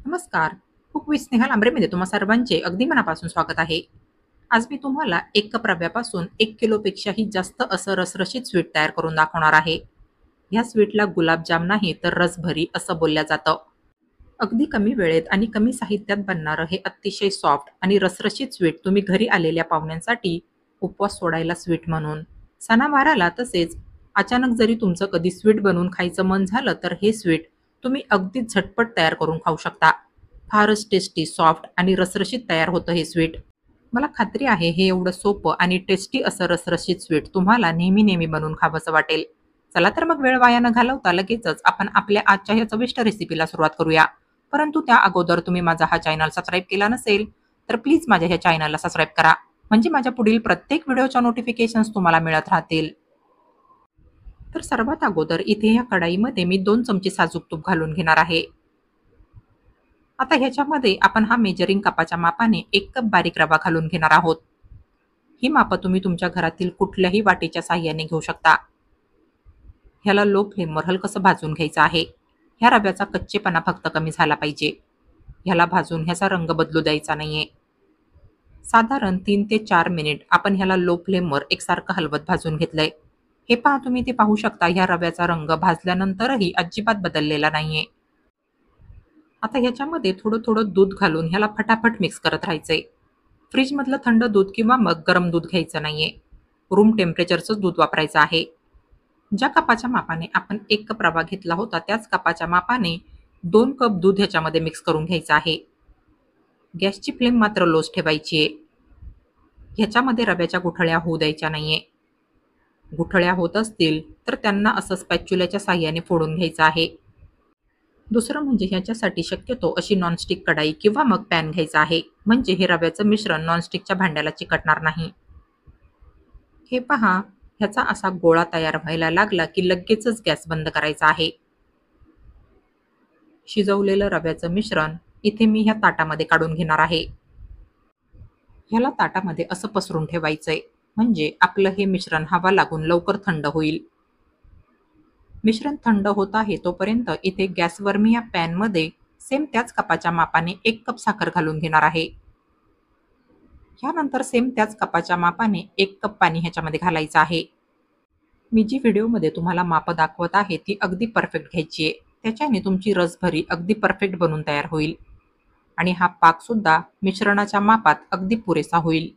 नमस्कार. Cook with Sneha लांबरेमध्ये तुम्हा सर्वांचे अगदी मनापासून स्वागत आहे. आज मी तुम्हाला 1 कप रव्यापासून 1 किलोपेक्षाही जास्त असं रसरशीत स्वीट तयार करून दाखवणार आहे. ह्या स्वीटला गुलाबजाम नाही तर रसभरी असं बोललं जातं. अगदी कमी वेळेत आणि कमी साहित्यात बनणारं हे अतिशय सॉफ्ट आणि रसरशीत स्वीट तुम्ही घरी आलेल्या पाहुण्यांसाठी, उपवास सोडायला स्वीट म्हणून, सणावाराला तसेच अचानक जरी तुमचं कधी स्वीट बनवून खायचं मन झालं तर हे स्वीट तुम्ही अगदी झटपट तयार करून खाऊ शकता. फारच टेस्टी, सॉफ्ट आणि रसरशीत तयार होतं हे स्वीट. मला खात्री आहे हे एवढं सोपं आणि टेस्टी असं रसरशीत स्वीट तुम्हाला नेहमी-नेहमी बनवून खावंसं वाटेल. चला तर मग वेळ वाया न घालवता लगेचच आपण आपल्या आजच्या ह्या चविष्ट रेसिपीला सुरुवात करूया. परंतु त्या अगोदर तुम्ही माझा हा चॅनल सबस्क्राईब केला नसेल, तर प्लीज माझ्या ह्या चॅनलला सबस्क्राईब करा. म्हणजे माझ्या पुढील प्रत्येक व्हिडिओच्या नोटिफिकेशन्स तुम्हाला मिळत राहतील. तर सर्वात अगोदर इथे या कढाईमध्ये मी 2 चमचे साजूक तूप घालून घेणार आहे. आता ह्याच्यामध्ये आपण हा मेजरिंग कपाच्या मापाने 1 कप बारीक रवा घालून घेणार आहोत. ही मापं तुम्ही तुमच्या घरातील कुठल्याही वाटीच्या साहाय्याने घेऊ शकता. ह्याला लो फ्लेमवर हलकसं भाजून घ्यायचं आहे. ह्या रव्याचा कच्चेपणा फक्त कमी झाला पाहिजे. ह्याला भाजून ह्याचा रंग बदलू द्यायचा नाहीये. साधारण 3 ते 4 मिनिट आपण ह्याला लो फ्लेमवर एकसारखं हलवत भाजून घेतलंय. हे पहा तुम्ही ते पाहू शकता ह्या रव्याचा रंग भाजल्यानंतरही अजिबात बदललेला नाहीये. आता ह्याच्यामध्ये थोडं-थोडं दूध घालून ह्याला फटाफट मिक्स करत राहायचंय. फ्रिजमधलं थंड दूध किंवा मग गरम दूध घ्यायचं नाहीये. रूम टेम्परेचरचंच दूध वापरायचं आहे. ज्या कपाच्या मापाने आपण 1 कप रवा घेतला होता त्याच कपाच्या मापाने 2 कप दूध ह्याच्यामध्ये मिक्स करून घ्यायचं आहे. गॅसची फ्लेम मात्र लोच ठेवायची आहे. ह्याच्यामध्ये रव्याच्या गुठळ्या होऊ द्यायच्या नाहीये. गुठळ्या होत असतील तर त्यांना असं स्पॅच्युलाच्या साहाय्याने फोडून घ्यायचं आहे. दुसरं म्हणजे ह्याच्यासाठी शक्यतो अशी नॉनस्टिक कढाई किंवा मग पॅन घ्यायचा आहे. म्हणजे हे रव्याचं मिश्रण नॉनस्टिकच्या भांड्याला चिकटणार नाही. हे पहा, ह्याचा असा गोळा तयार व्हायला लागला की लगेचच गॅस बंद करायचा आहे. शिजवलेलं रव्याचं मिश्रण इथे मी ह्या ताटामध्ये काढून घेणार आहे. ह्याला ताटामध्ये असं पसरून ठेवायचंय. म्हणजे आपलं हे मिश्रण हवा लागून लवकर थंड होईल. मिश्रण थंड होत आहे तोपर्यंत इथे गॅसवर मी या पॅनमध्ये सेम त्याच कपाच्या मापाने 1 कप साखर घालून घेणार आहे. ह्यानंतर सेम त्याच कपाच्या मापाने 1 कप पाणी ह्याच्यामध्ये घालायचं आहे. मी जी व्हिडिओमध्ये तुम्हाला मापं दाखवत आहे ती अगदी परफेक्ट घ्यायची आहे. त्याच्याने तुमची रसभरी अगदी परफेक्ट बनून तयार होईल. आणि हा पाकसुद्धा मिश्रणाच्या मापात अगदी पुरेसा होईल.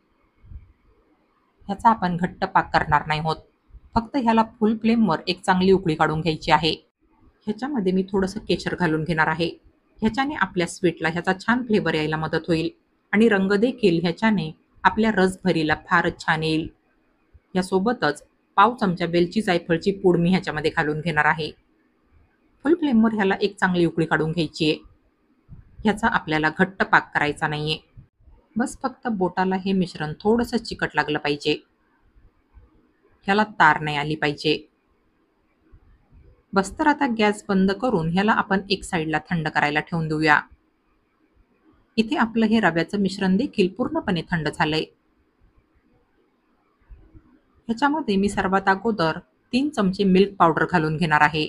ह्याचा आपण घट्ट पाक करणार नाही आहोत. फक्त ह्याला फुल फ्लेमवर एक चांगली उकळी काढून घ्यायची आहे. ह्याच्यामध्ये मी थोडंसं केशर घालून घेणार आहे. ह्याच्याने आपल्या स्वीटला ह्याचा छान फ्लेवर यायला मदत होईल आणि रंग देखील ह्याच्याने आपल्या रसभरीला फारच छान येईल. यासोबतच पाव चमचा वेलची जायफळची पूड मी ह्याच्यामध्ये घालून घेणार आहे. फुल फ्लेमवर ह्याला एक चांगली उकळी काढून घ्यायची आहे. ह्याचा आपल्याला घट्ट पाक करायचा नाहीये. बस फक्त बोटाला हे मिश्रण थोडंसं चिकट लागलं पाहिजे. ह्याला तार नाही आली पाहिजे. बस तर आता गॅस बंद करून ह्याला आपण एक साईडला थंड करायला ठेवून देऊया. इथे आपलं हे रव्याचं मिश्रण देखील पूर्णपणे थंड झालंय. ह्याच्यामध्ये मी सर्वात अगोदर 3 चमचे मिल्क पावडर घालून घेणार आहे.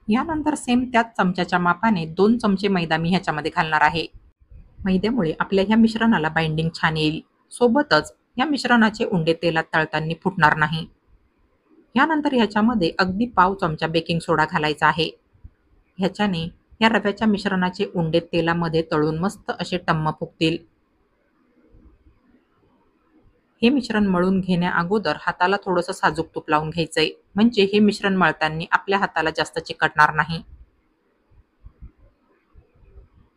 यानंतर सेम त्याच चमच्याच्या मापाने 2 चमचे मैदा मी ह्याच्यामध्ये घालणार आहे. मैद्यामुळे आपल्या ह्या मिश्रणाला बाइंडिंग छान येईल. सोबतच या मिश्रणाचे उंडे तेलात तळताना फुटणार नाही. यानंतर ह्याच्यामध्ये अगदी पाव चमचा बेकिंग सोडा घालायचा आहे. ह्याच्याने या रव्याच्या मिश्रणाचे उंडे तेलामध्ये तळून मस्त असे टम्म फुगतील. हे मिश्रण मळून घेण्या अगोदर हाताला थोडंसं साजूक तूप लावून घ्यायचंय. म्हणजे हे मिश्रण मळताना आपल्या हाताला जास्त चिकटणार नाही.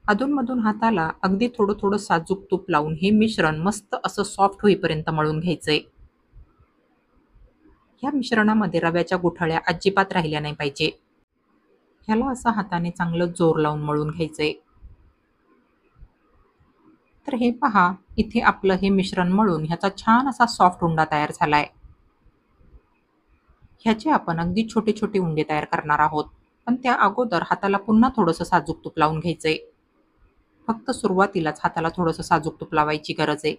अधूनमधून हाताला अगदी थोडं-थोडं साजूक तूप लावून हे मिश्रण मस्त असं सॉफ्ट होईपर्यंत मळून घ्यायचंय. ह्या मिश्रणामध्ये रव्याच्या गुठळ्या अजिबात राहिल्या नाही पाहिजे. ह्याला असं हाताने चांगलं जोर लावून मळून घ्यायचंय. तर हे पहा, इथे आपलं हे मिश्रण मळून ह्याचा छान असा सॉफ्ट उंडा तयार झालाय. ह्याचे आपण अगदी छोटे-छोटे उंडे तयार करणार आहोत. पण त्या अगोदर हाताला पुन्हा थोडंसं साजूक तूप लावून घ्यायचंय. फक्त सुरुवातीलाच हाताला थोडंसं साजूक तूप लावायची गरज आहे.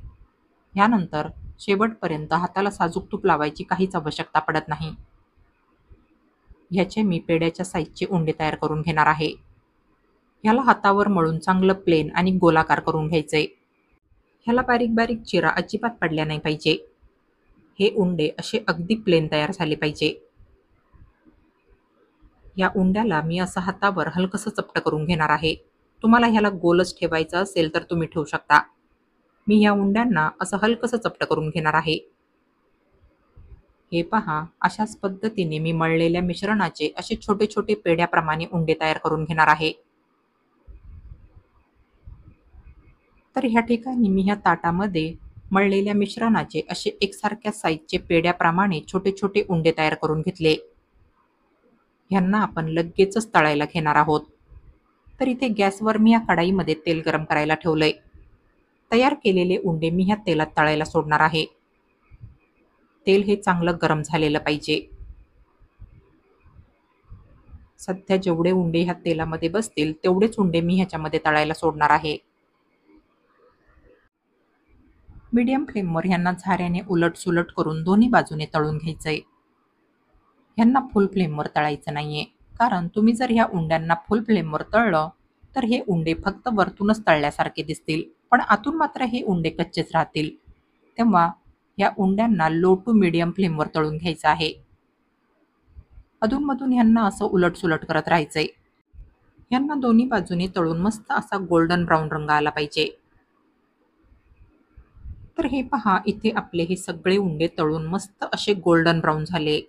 यानंतर शेवटपर्यंत हाताला साजूक तूप लावायची काहीच आवश्यकता पडत नाही. ह्याचे मी पेढ्याच्या साइजचे उंडे तयार करून घेणार आहे. ह्याला हातावर मळून चांगलं प्लेन आणि गोलाकार करून घ्यायचंय. ह्याला बारीक बारीक चिरा अजिबात पडल्या नाही पाहिजे. हे उंडे असे अगदी प्लेन तयार झाले पाहिजे. या उंड्याला मी असं हातावर हलकसं चपटं करून घेणार आहे. तुम्हाला ह्याला गोलच ठेवायचं असेल तर तुम्ही ठेवू शकता. मी ह्या उंड्यांना असं हलकसं चपटं करून घेणार आहे. हे पहा, अशाच पद्धतीने मी मळलेल्या मिश्रणाचे असे छोटे छोटे पेढ्याप्रमाणे उंडे तयार करून घेणार आहे. तर ह्या ठिकाणी मी ह्या ताटामध्ये मळलेल्या मिश्रणाचे असे एकसारख्या साईजचे पेढ्याप्रमाणे छोटे छोटे उंडे तयार करून घेतले. ह्यांना आपण लगेचच तळायला घेणार आहोत. तर इथे गॅसवर मी या कढाईमध्ये तेल गरम करायला ठेवलंय. तयार केलेले उंडे मी ह्या तेलात तळायला सोडणार आहे. तेल हे चांगलं गरम झालेलं पाहिजे. सध्या जेवढे उंडे ह्या तेलामध्ये बसतील तेवढेच उंडे मी ह्याच्यामध्ये तळायला सोडणार आहे. मीडियम फ्लेमवर ह्यांना झाऱ्याने उलट-सुलट करून दोन्ही बाजूने तळून घ्यायचंय. ह्यांना फुल फ्लेमवर तळायचं नाहीये, कारण तुम्ही जर ह्या उंड्यांना फुल फ्लेमवर तळलं तर हे उंडे फक्त वरतूनच तळल्यासारखे दिसतील, पण आतून मात्र हे उंडे कच्चेच राहतील. तेव्हा या उंड्यांना लो टू मीडियम फ्लेमवर तळून घ्यायचं आहे. अधूनमधून ह्यांना असं उलट-सुलट करत राहायचंय. ह्यांना दोन्ही बाजूने तळून मस्त असा गोल्डन ब्राऊन रंग आला पाहिजे. तर हे पहा, इथे आपले हे सगळे उंडे तळून मस्त असे गोल्डन ब्राऊन झाले.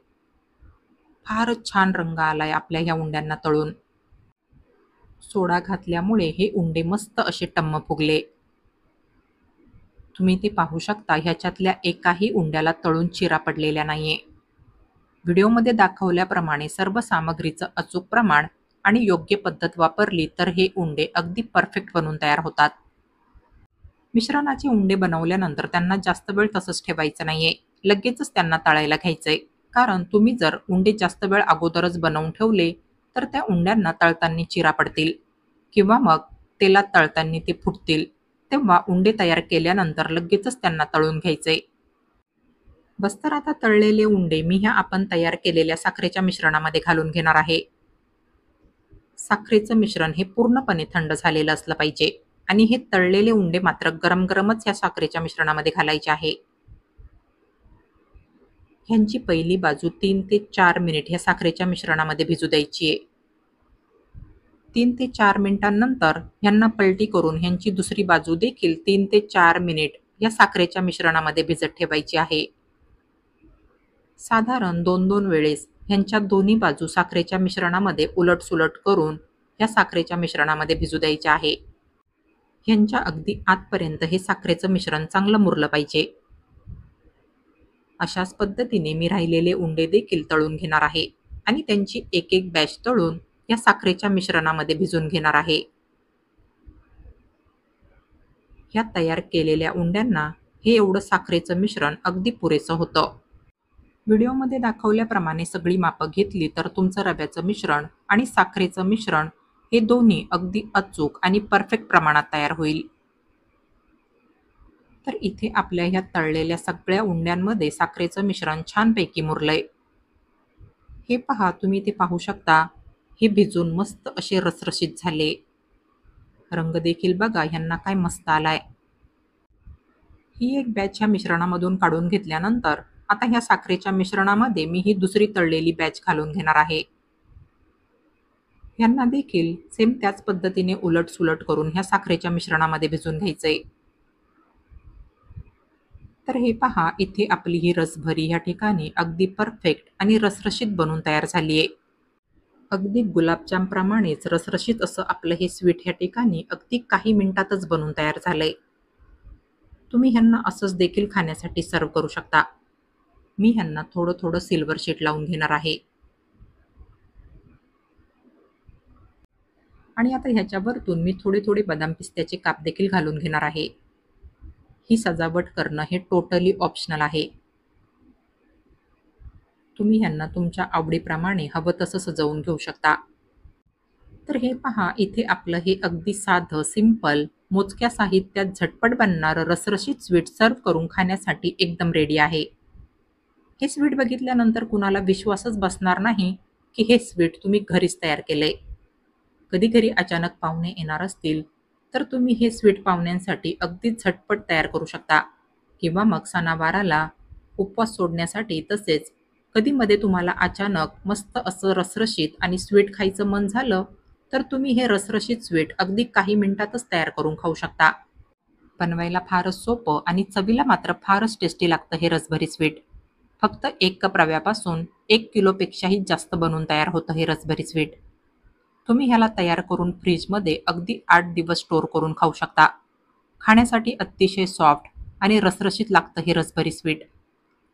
फारच छान रंग आलाय आपल्या ह्या उंड्यांना तळून. सोडा घातल्यामुळे हे उंडे मस्त असे टम्म फुगले. तुम्ही ते पाहू शकता, ह्याच्यातल्या एकाही उंड्याला तळून चिरा पडलेल्या नाहीये. व्हिडिओमध्ये दाखवल्याप्रमाणे सर्व सामग्रीचं अचूक प्रमाण आणि योग्य पद्धत वापरली तर हे उंडे अगदी परफेक्ट बनून तयार होतात. मिश्रणाचे उंडे बनवल्यानंतर त्यांना जास्त वेळ तसंच ठेवायचं नाहीये. लगेचच त्यांना तळायला घ्यायचंय. कारण तुम्ही जर उंडे जास्त वेळ अगोदरच बनवून ठेवले तर त्या उंड्यांना तळताना चिरा पडतील किंवा मग तेलात तळताना ते फुटतील. तेव्हा उंडे तयार केल्यानंतर लगेचच त्यांना तळून घ्यायचंय. बस तर आता तळलेले उंडे मी ह्या आपण तयार केलेल्या साखरेच्या मिश्रणामध्ये घालून घेणार आहे. साखरेचं मिश्रण हे पूर्णपणे थंड झालेलं असलं पाहिजे आणि हे तळलेले उंडे मात्र गरम गरमच ह्या साखरेच्या मिश्रणामध्ये घालायचे आहे. ह्यांची पहिली बाजू 3 ते 4 मिनिट ह्या साखरेच्या मिश्रणामध्ये भिजू द्यायची आहे. 3 ते 4 मिनिटांनंतर ह्यांना पलटी करून ह्यांची दुसरी बाजू देखील 3 ते 4 मिनिट या साखरेच्या मिश्रणामध्ये भिजत ठेवायची आहे. साधारण 2-2 वेळेस ह्यांच्या दोन्ही बाजू साखरेच्या मिश्रणामध्ये उलट-सुलट करून या साखरेच्या मिश्रणामध्ये भिजू द्यायच्या आहे. ह्यांच्या अगदी आतपर्यंत हे साखरेचं मिश्रण चांगलं मुरलं पाहिजे. अशाच पद्धतीने मी राहिलेले उंडे देखील तळून घेणार आहे आणि त्यांची एक एक बॅच तळून या साखरेच्या मिश्रणामध्ये भिजून घेणार आहे. या तयार केलेल्या उंड्यांना हे एवढं साखरेचं मिश्रण अगदी पुरेसं होतं. व्हिडिओमध्ये दाखवल्याप्रमाणे सगळी मापं घेतली तर तुमचं रव्याचं मिश्रण आणि साखरेचं मिश्रण हे दोन्ही अगदी अचूक आणि परफेक्ट प्रमाणात तयार होईल. तर इथे आपल्या ह्या तळलेल्या सगळ्या उंड्यांमध्ये साखरेचं मिश्रण छानपैकी मुरलंय. हे पहा, तुम्ही ते पाहू शकता, हे भिजून मस्त असे रसरशीत झाले. रंग देखील बघा ह्यांना काय मस्त आलाय. ही एक बॅच ह्या मिश्रणामधून काढून घेतल्यानंतर आता ह्या साखरेच्या मिश्रणामध्ये मी ही दुसरी तळलेली बॅच घालून घेणार आहे. ह्यांना देखील सेम त्याच पद्धतीने उलट-सुलट करून ह्या साखरेच्या मिश्रणामध्ये भिजून घ्यायचंय. तर हे पहा, इथे आपली ही रसभरी ह्या ठिकाणी अगदी परफेक्ट आणि रसरशीत बनून तयार झाली आहे. अगदी गुलाबजामप्रमाणेच रसरशीत असं आपलं हे स्वीट ह्या ठिकाणी अगदी काही मिनिटातच बनून तयार झालंय. तुम्ही ह्यांना असंच देखील खाण्यासाठी सर्व्ह करू शकता. मी ह्यांना थोडं थोडं सिल्वर शीट लावून घेणार आहे. आणि आता ह्याच्यावरतून मी थोडे थोडे बदाम पिस्त्याचे काप देखील घालून घेणार आहे. ही सजावट करणं हे टोटली ऑप्शनल आहे. तुम्ही ह्यांना तुमच्या आवडीप्रमाणे हवं तसं सजवून घेऊ शकता. तर हे पहा, इथे आपलं हे अगदी साधं, सिंपल, मोजक्या साहित्यात झटपट बनणारं रसरशीत स्वीट सर्व्ह करून खाण्यासाठी एकदम रेडी आहे. हे स्वीट बघितल्यानंतर कुणाला विश्वासच बसणार नाही की हे स्वीट तुम्ही घरीच तयार केलंय. कधी घरी अचानक पाहुणे येणार असतील, तर तुम्ही हे स्वीट पाहुण्यांसाठी अगदी झटपट तयार करू शकता किंवा मग सणावाराला उपवास सोडण्यासाठी तसेच कधी मध्ये तुम्हाला अचानक मस्त असं रसरशीत आणि स्वीट खायचं मन झालं, तर तुम्ही हे रसरशीत स्वीट अगदी काही मिनिटातच तयार करून खाऊ शकता. बनवायला फारच सोपं आणि चवीला मात्र फारच टेस्टी लागतं हे रसभरी स्वीट. फक्त 1 कप रव्यापासून 1 किलोपेक्षाही जास्त बनवून तयार होतं हे रसभरी स्वीट. तुम्ही ह्याला तयार करून फ्रीजमध्ये अगदी 8 दिवस स्टोअर करून खाऊ शकता. खाण्यासाठी अतिशय सॉफ्ट आणि रसरशीत लागतं हे रसभरी स्वीट.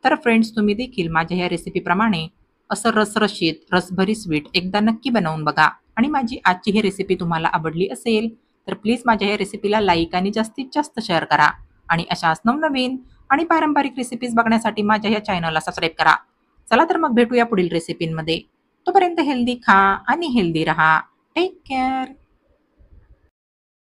तर फ्रेंड्स, तुम्ही देखील माझ्या या रेसिपीप्रमाणे असं रसरशीत रसभरी स्वीट एकदा नक्की बनवून बघा आणि माझी आजची ही रेसिपी तुम्हाला आवडली असेल, तर प्लीज माझ्या या रेसिपीला लाईक आणि जास्तीत जास्त शेअर करा आणि अशाच नवनवीन आणि पारंपरिक रेसिपीज बघण्यासाठी माझ्या या चॅनलला सबस्क्राईब करा. चला तर मग भेटूया पुढील रेसिपींमध्ये. तोपर्यंत हेल्दी खा आणि हेल्दी रहा. Take care.